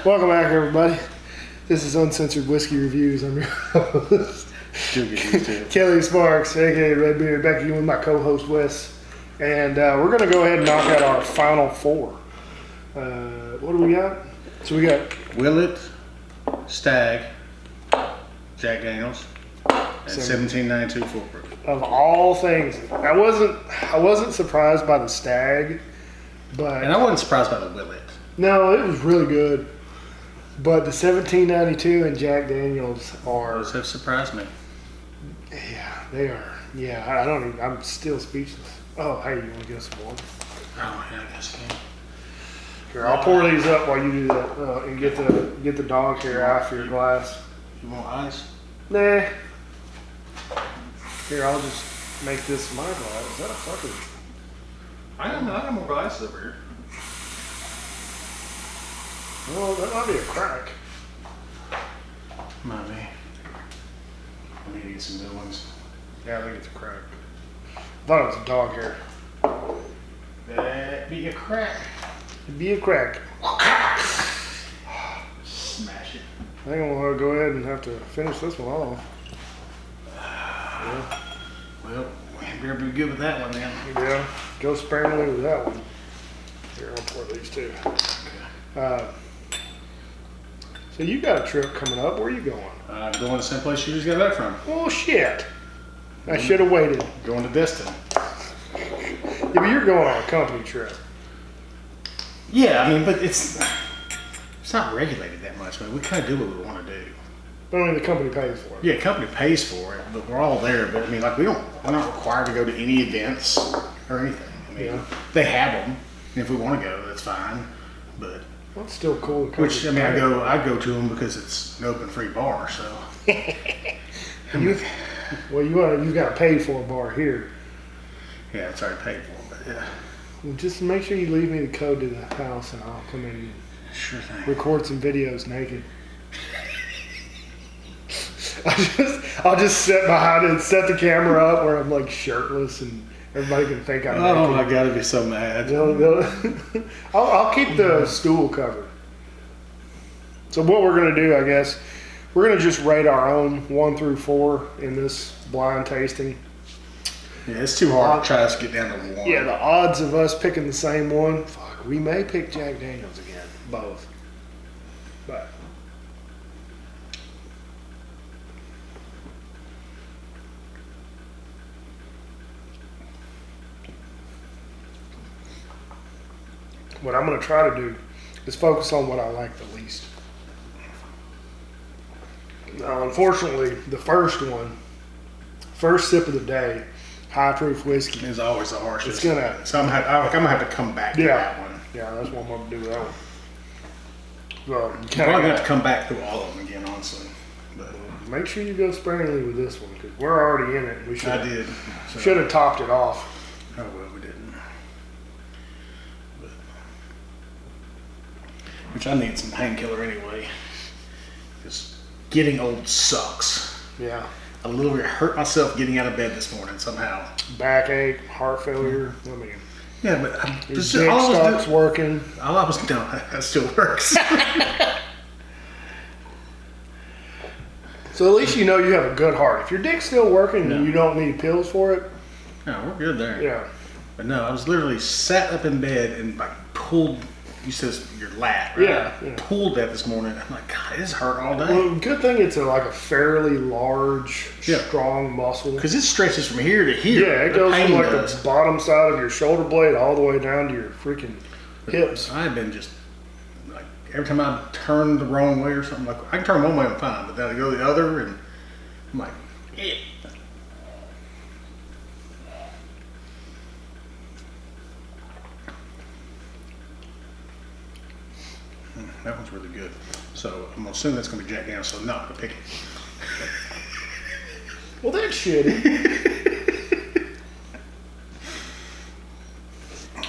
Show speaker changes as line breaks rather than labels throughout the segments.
Welcome back, everybody. This is Uncensored Whiskey Reviews. I'm your host, Kelly Sparks, aka Redbeard, back again with my co-host Wes, and we're going to go ahead and knock out our final four. What do we got? So we got
Willet, Stagg, Jack Daniels, and 1792 Full Proof.
Of all things, I wasn't surprised by the Stagg, but
And I wasn't surprised by the Willet.
no, it was really good. But the 1792 and Jack Daniels are.
Those have surprised me.
Yeah, they are. Yeah, I don't even. I'm still speechless. Oh, hey, you want to get us some water?
Oh, yeah, I guess I can.
Here, I'll pour these up while you do that, and get the dog hair out of your glass.
You want ice?
Nah. Here, I'll just make this my glass. Is that a fucking?
I got more glasses over here.
Well, that might be a crack.
Might be. I need to get some new ones.
Yeah, I think it's a crack. I thought it was a dog hair.
That'd be a crack.
It'd be a crack.
Smash it.
I think I'm gonna go ahead and have to finish this one off. Yeah.
Well, we better be good with that one then.
Yeah, go sparingly with that one. Here, I'll pour these two. So you got a trip coming up. Where are you going?
Going to the same place you just got back from.
Oh, shit. I should have waited.
Going to Destin.
Yeah, but you're going on a company trip.
Yeah, I mean, but it's not regulated that much. I mean, we kind of do what we want to do.
But I mean, the company pays for it.
Yeah, company pays for it, but we're all there. But I mean, like we're not required to go to any events or anything. I mean, they have them, and if we want to go, that's fine. But
Well, it's still cool.
which I mean, I go to them because it's an open free bar. So
you got to pay for a bar here.
yeah, it's already paid for. But yeah,
Well, just make sure you leave me the code to the house, and I'll come in and
sure thing.
record some videos naked. I'll just sit behind it, set the camera up where I'm like shirtless, and everybody can think I'm naked.
Oh, I gotta be so mad.
I'll keep the stool covered. So what we're gonna do, I guess, we're gonna just rate our own 1 through 4 in this blind tasting.
Yeah, it's too hard to try to get down to 1.
Yeah, the odds of us picking the same one, fuck, we may pick Jack Daniels again, both. But what I'm going to try to do is focus on what I like the least. Now, unfortunately, the first sip of the day, high proof whiskey.
It's always the harshest.
It's gonna.
So I'm gonna have to come back to that one.
Yeah, that's what I'm going to do with that one. So,
I'm probably gonna have to come back through all of them again, honestly. But
make sure you go sparingly with this one because we're already in it. We should.
I did. So.
Should have topped it off.
Oh well, we didn't. But, which I need some painkiller anyway. Because getting old sucks.
Yeah.
I literally hurt myself getting out of bed this morning somehow.
Backache, heart failure. I mean,
Yeah, but
your dick stops working.
All I was doing, that still works.
So at least you know you have a good heart. If your dick's still working and you don't need pills for it,
No, we're good there.
yeah.
But no, I was literally sat up in bed and like pulled. You said your lat, right?
Yeah.
Pulled that this morning. I'm like, God, this hurt all day.
Well, good thing it's like a fairly large, strong muscle.
Because it stretches from here to here.
Yeah, it goes from like the bottom side of your shoulder blade all the way down to your freaking hips.
I've been just like every time I turn the wrong way or something, like I can turn one way and fine, but then I go the other and I'm like, yeah. That one's really good. So I'm assuming that's gonna be Jack Daniels, so I'm not gonna pick it.
Well, that's shitty.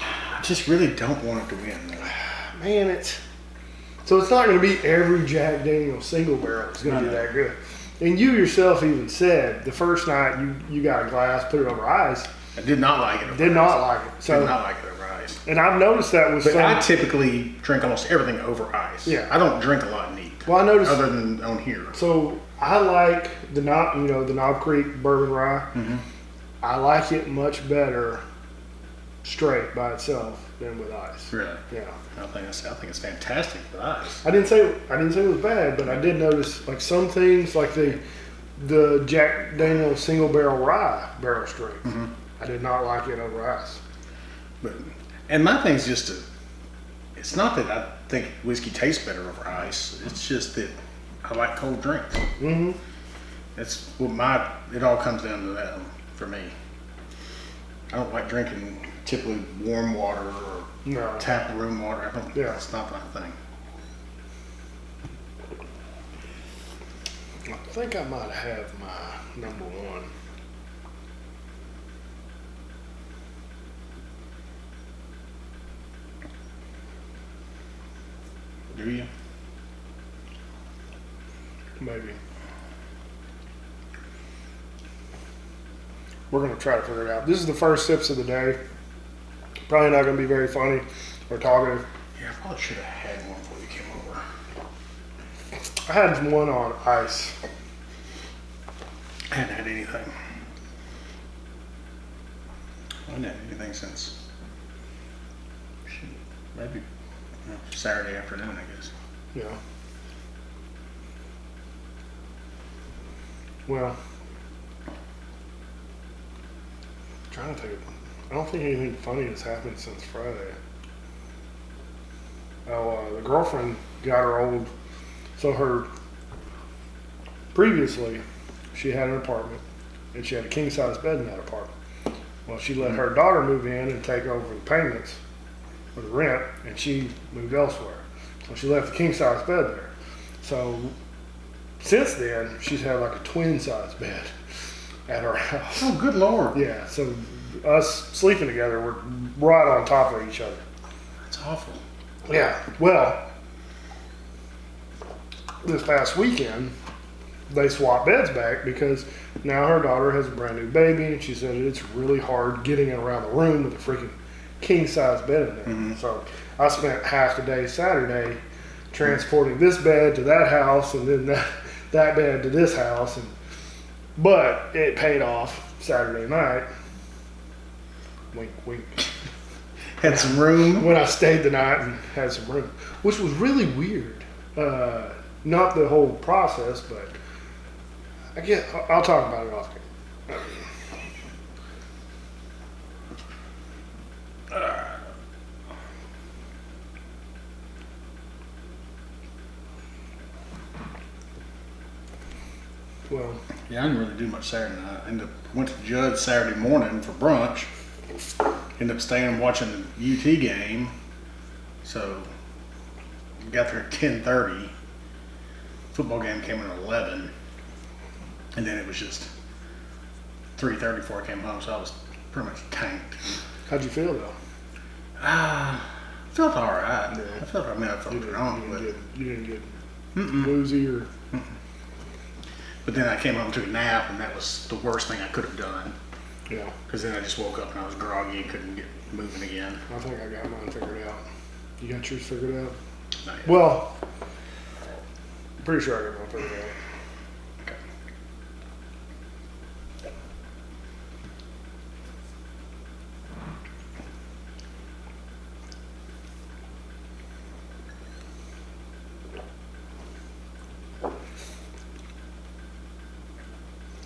I just really don't want it to win.
Man, so it's not going to be every Jack Daniels single barrel that's going to be that good. And you yourself even said the first night you got a glass, put it over ice,
I did not like it.
Did not like it. So,
did not like it over ice.
And I've noticed that with
But I typically drink almost everything over ice.
Yeah.
I don't drink a lot neat.
Well, I noticed
other than on here.
So I like the Knob Creek Bourbon Rye.
Mm-hmm.
I like it much better straight by itself than with ice.
Really?
Yeah.
I think it's fantastic with ice.
I didn't say it was bad, but I did notice like some things like the Jack Daniel's single barrel rye barrel strength.
Mm-hmm.
I did not like it over ice.
And my thing's just it's not that I think whiskey tastes better over ice. It's just that I like cold drinks.
Mm-hmm.
That's what it all comes down to that for me. I don't like drinking typically warm water or tap room water. It's not my thing.
I think I might have my number one.
Do you?
Maybe. We're going to try to figure it out. This is the first sips of the day. Probably not going to be very funny or talkative.
Yeah, I probably should have had one before you came over.
I had one on ice.
I hadn't had anything. I hadn't had anything since maybe Saturday afternoon, I guess.
Yeah. Well, I'm trying to think. I don't think anything funny has happened since Friday. The girlfriend got her old. So previously, she had an apartment, and she had a king size bed in that apartment. Well, she let her daughter move in and take over the payments for the rent, and she moved elsewhere. So she left the king size bed there. So since then, she's had like a twin size bed at her house.
Oh, good Lord.
Yeah, so us sleeping together, we're right on top of each other.
That's awful.
Yeah, well, this past weekend, they swapped beds back because now her daughter has a brand new baby, and she said it's really hard getting around the room with a freaking king size bed in there. Mm-hmm. So I spent half the day Saturday transporting this bed to that house, and then that bed to this house, but it paid off Saturday night. Wink, wink.
Had some room.
When I stayed the night and had some room, which was really weird. Not the whole process, but I'll talk about it off camera. Well,
yeah, I didn't really do much Saturday night. Went to Judd Saturday morning for brunch. Ended up staying and watching the UT game. So got there at 10:30. Football game came in at 11, and then it was just 3:30 before I came home. So I was pretty much tanked.
How'd you feel though?
Felt all right.
Yeah.
I felt drunk, but
you didn't get woozy or.
But then I came home, took a nap, and that was the worst thing I could have done.
Yeah.
Because then I just woke up and I was groggy and couldn't get moving again.
I think I got mine figured out. You got yours figured out?
Not yet.
Well, I'm pretty sure I got mine figured out.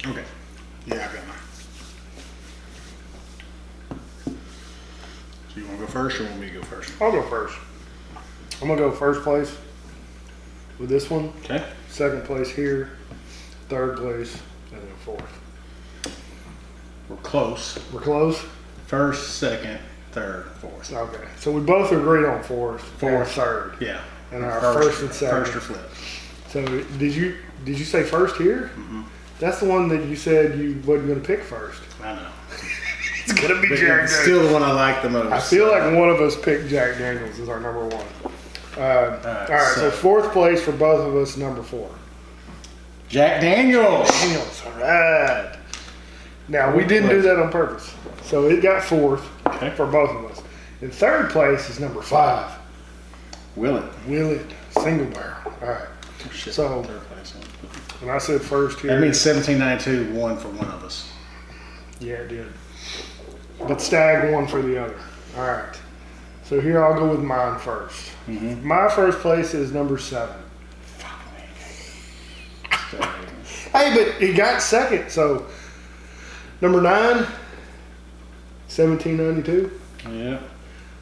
Okay. Yeah, I got mine. So you want to go first or want me to go first?
I'll go first. I'm going to go first place with this one.
Okay.
Second place here. Third place. And then fourth.
We're close.
We're close?
First, second, third, fourth.
Okay. So we both agreed on fourth. And third.
Yeah.
And our first and second.
First or flip.
So did you say first here?
Mm-hmm.
That's the one that you said you wasn't going to pick first.
I know.
It's going to be
But
Jack Daniels.
It's still the one I like the most.
I feel like one of us picked Jack Daniels as our number one. All right, so fourth place for both of us, number 4.
Jack Daniels.
Daniels, all right. Now, we didn't do that on purpose. So it got fourth for both of us. In third place is number 5.
Willet.
Willet, single barrel. All right.
Oh, shit.
So,
Third place.
and I said first here.
That means 1792 won for one of us.
Yeah, it did. But Stagg won for the other. All right. So here I'll go with mine first.
Mm-hmm.
My first place is number 7. Hey, but he got second. So number 9, 1792.
Yeah.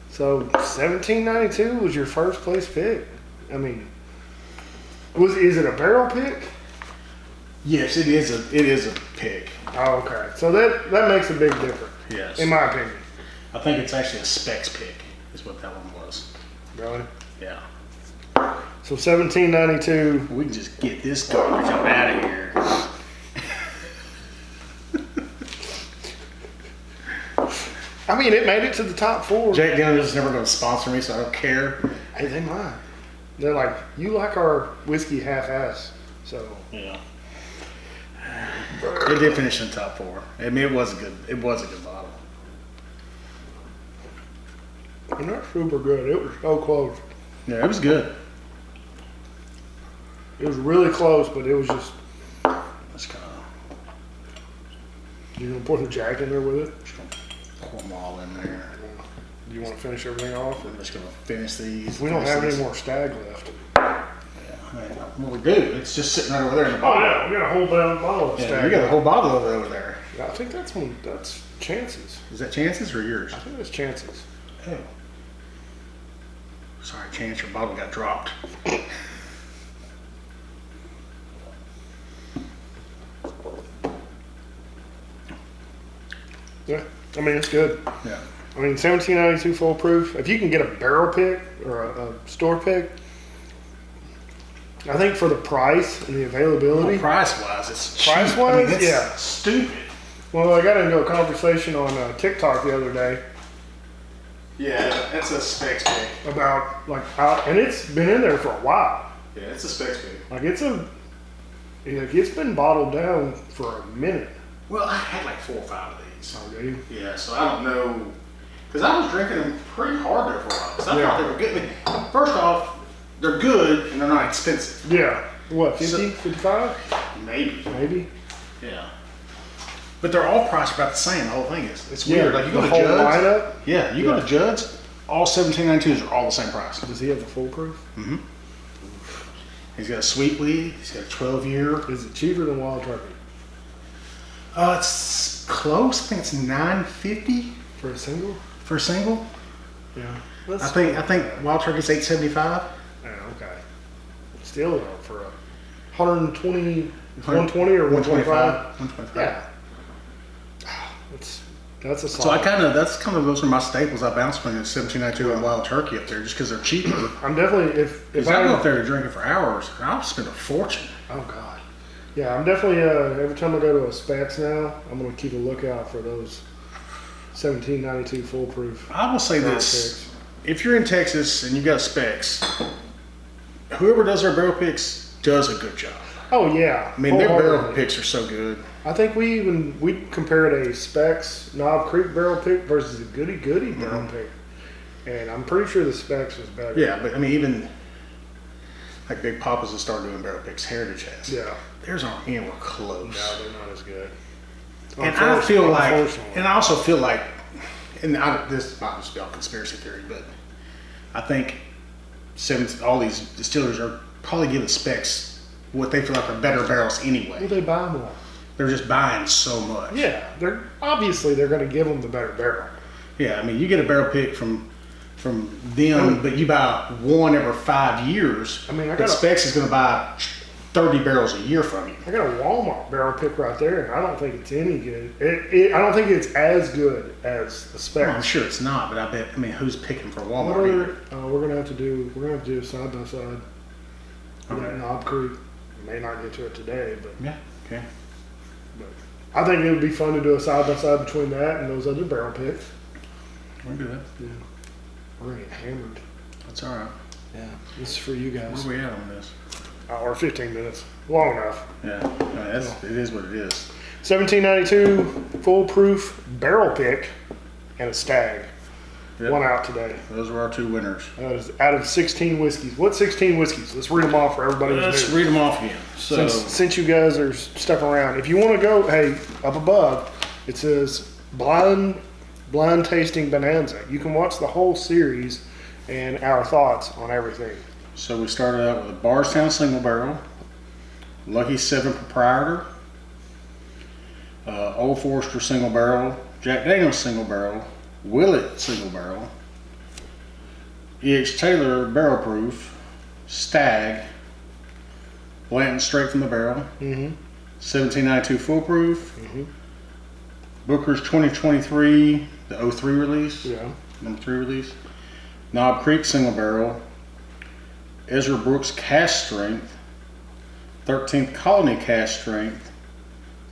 So 1792 was your first place pick. I mean, is it a barrel pick?
Yes, it is a pick.
Oh, okay. So that makes a big difference.
Yes.
In my opinion.
I think it's actually a specs pick, is what that one was.
Really?
Yeah.
So 1792.
We can just get this garbage out of here.
I mean, it made it to the top 4.
Jack Daniels is never going to sponsor me, so I don't care.
Hey, they might. They're like, you like our whiskey half-ass, so.
Yeah. It did finish in the top 4. I mean, it was a good bottle.
And that's super good. It was so close.
Yeah, it was good.
It was really close, but it was just.
Let's kind of.
You gonna pour the Jack in there with it?
Pour them all in there.
Do you want to finish everything off?
I'm just gonna finish these.
We don't have any more Stagg left.
Yeah, well, we do. It's just sitting right over there in the
Oh
bottle.
yeah, we got a whole bottle of
Yeah,
Stagg.
you got a whole bottle over there.
I think that's Chances.
Is that Chance's or yours?
I think that's Chances.
Oh. Sorry, Chance, your bottle got dropped.
Yeah, I mean it's good.
Yeah.
I mean 1792 full proof. If you can get a barrel pick or a store pick, I think for the price and the availability.
Well, price-wise, it's cheap.
Price-wise,
I mean, it's
yeah.
stupid.
Well, I got into a conversation on TikTok the other day
Yeah, that's a specs pick.
about and it's been in there for a while.
Yeah, it's a specs pick.
Like it's been bottled down for a minute.
Well, I had like 4 or 5 of these.
Oh, do you?
Yeah, so I don't know. Because I was drinking them pretty hard there for a while. Because I thought they were good. I mean, first off, they're good and they're not expensive.
Yeah. What, 50, 55?
Maybe.
Maybe.
Yeah. But they're all priced about the same. The whole thing is. It's weird. Like you go
the
to
whole
Judd's.
lineup?
Yeah, you go to Judd's, all 1792s are all the same price.
Does he have the full proof?
Mm-hmm. He's got a sweet weed. He's got a 12-year.
Is it cheaper than Wild Turkey?
It's close. I think it's $9.50
For a single?
for a single.
Yeah.
I think Wild Turkey's $8.75.
Yeah, okay. Still though, for a 120 or 125?
125.
Yeah. That's a
So
solid.
that's kind of those are my staples. I bounce between 1792 and Wild Turkey up there just because they're cheaper.
I'm definitely if
If I go up there to drink it for hours, I'll spend a fortune.
Oh God. Yeah, I'm definitely every time I go to a Spats now, I'm gonna keep a lookout for those 1792 full proof.
I will say
barrel
this:
picks.
if you're in Texas and you got specs, whoever does their barrel picks does a good job.
Oh yeah.
I mean, their barrel
wholeheartedly.
picks are so good.
I think we compared a Specs Knob Creek barrel pick versus a Goody barrel pick, and I'm pretty sure the Specs was better.
Yeah, but I mean, even like Big Papa's has started doing barrel picks. Heritage has.
Yeah.
Theirs aren't anywhere close.
No, they're not as good.
And I feel like,
Unfortunately.
and I also feel like, this might just be all conspiracy theory, but I think all these distillers are probably giving specs what they feel like are better barrels anyway.
Well, they buy more.
They're just buying so much.
Yeah, they're going to give them the better barrel.
Yeah, I mean, you get a barrel pick from them, but you buy one every 5 years.
I mean,
but Specs is going to buy 30 barrels a year from you.
I got a Walmart barrel pick right there, and I don't think it's any good. I don't think it's as good as the Specs.
Well, I'm sure it's not, but I mean, who's picking for Walmart?
We're gonna have to do side by side.
Okay.
Knob Creek. We may not get to it today, but
Yeah. Okay.
I think it would be fun to do a side by side between that and those other barrel picks.
We can do that.
Yeah. We're gonna get hammered.
That's all right.
Yeah. This is for you guys.
Where are we at on this?
Or 15 minutes. Long enough.
Yeah. I mean, it is what it is.
1792 foolproof barrel pick and a Stagg.
Yep.
One out today.
Those were our two winners.
Out of 16 whiskeys. What 16 whiskeys? Let's read them off for everybody.
Let's read them off again. So
Since you guys are stuck around, if you want to go, hey, up above, it says blind tasting bonanza. You can watch the whole series and our thoughts on everything.
So we started out with a Bardstown single barrel, Lucky 7 proprietor, Old Forester single barrel, Jack Daniels single barrel, Willet single barrel, E.H. Taylor barrel proof, Stagg, Blanton straight from the barrel, 1792 foolproof, Booker's 2023, the 03 release, number 3 release, Knob Creek single barrel, Ezra Brooks cast strength, 13th Colony cast strength,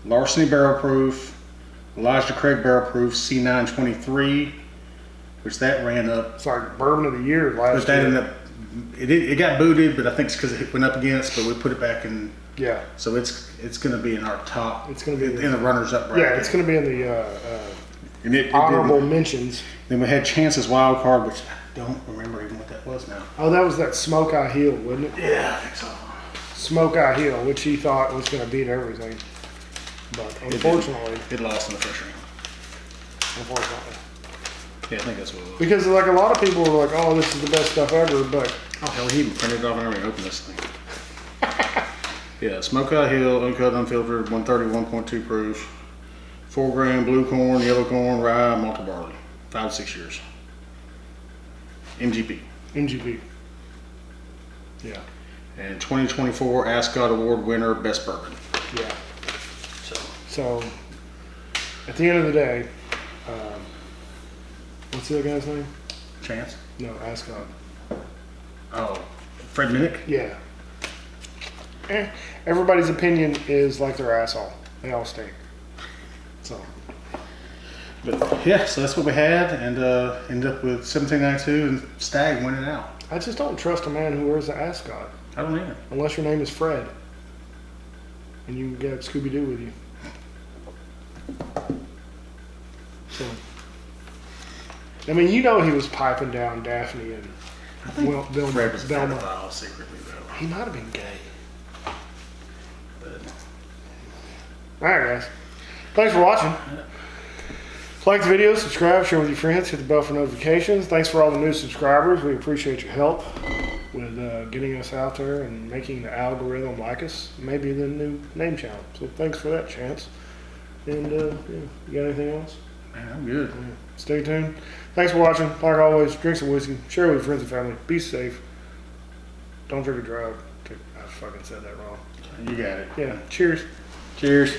Larceny barrel proof, Elijah Craig barrel proof C923, which that ran up.
It's like bourbon of the year last year.
Ended up, it got booted, but I think it's because it went up against. But we put it back in.
Yeah.
So it's going to be in our top.
It's going to be
in the runners up bracket.
Yeah, it's going to be in the honorable mentions.
Then we had Chance's wild card, which I don't remember even what that was now.
Oh, that was that Smoke Eye Hill, wasn't it?
Yeah, I think so.
Smoke Eye Hill, which he thought was going to beat everything. But unfortunately,
it lost in the first round.
Unfortunately,
yeah, I think that's what it was.
Because like a lot of people were like, "Oh, this is the best stuff ever," but
oh hell, he even printed it off and everything. Open this thing. Yeah, Smoke Eye Hill, uncut, unfiltered, 130, 1.2 proof, 4 gram blue corn, yellow corn, rye, malted barley, 5 to 6 years. MGP.
Yeah.
And 2024 Ascot Award winner, best bourbon.
Yeah. So, at the end of the day, what's the other guy's name?
Chance?
No, Ascot.
Oh, Fred Minnick?
Yeah. Everybody's opinion is like their asshole. They all stink. So.
But yeah, so that's what we had, and ended up with 1792 and Stagg winning out.
I just don't trust a man who wears an ascot.
I don't either.
Unless your name is Fred. And you got Scooby-Doo with you. So, I mean, you know he was piping down Daphne and
Fred was a
Velma.
pedophile secretly, though.
He might have been gay. All right, guys. Thanks for watching. Like the video, subscribe, share with your friends, hit the bell for notifications. Thanks for all the new subscribers. We appreciate your help with getting us out there and making the algorithm like us. Maybe the new name channel. So thanks for that, Chance. And yeah, you got anything else?
Man, I'm good.
Yeah. Stay tuned. Thanks for watching. Like always, drink some whiskey, share with your friends and family. Be safe. Don't drink or drive. I fucking said that wrong.
You got it.
Yeah. Cheers.
Cheers.